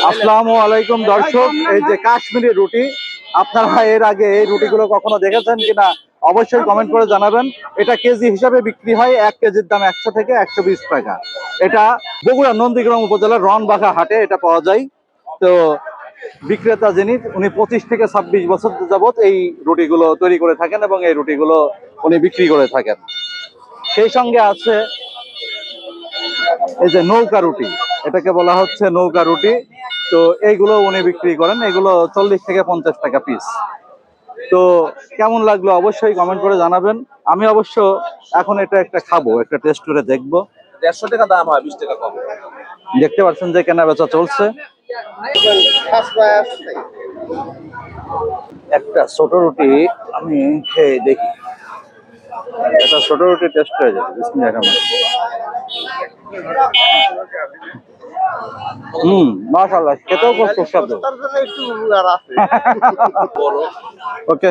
আসসালামু আলাইকুম দর্শক, এই যে কাশ্মীরি রুটি, আপনারা এর আগে এই রুটিগুলো কখনো দেখেছেন কিনা অবশ্যই কমেন্ট করে জানাবেন। এটা কেজি হিসাবে বিক্রি হয়, 1 কেজির দাম 100 থেকে 120 টাকা। এটা বগুড়া নন্দীগ্রাম উপজেলার রনবাঘা হাটে এটা পাওয়া যায়। তো বিক্রেতা যিনি, উনি 25 থেকে 26 বছর যাবত এই রুটিগুলো তৈরি করে থাকেন এবং এই রুটিগুলো উনি বিক্রি করে থাকেন। সেই সঙ্গে আছে এই যে নৌকা রুটি, এটাকে বলা হচ্ছে নৌকা রুটি। তো এইগুলো উনি বিক্রি করেন, এগুলো 40 থেকে 50 টাকা পিস। তো কেমন লাগলো অবশ্যই কমেন্ট করে জানাবেন। আমি অবশ্য এখন এটা একটা খাবো, একটা টেস্ট করে দেখবো। 150 টাকা দাম হয়, 20 টাকা কম। দেখতে পাচ্ছেন যে কেনা বেচা চলছে। একটা ছোট রুটি আমি খেয়ে দেখি, এটা ছোট রুটি টেস্ট হয়ে যাবে। বিসমিল্লাহির রহমানির রহিম। মাশাআল্লাহ, খেতেও খুব সুস্বাদু। ওকে।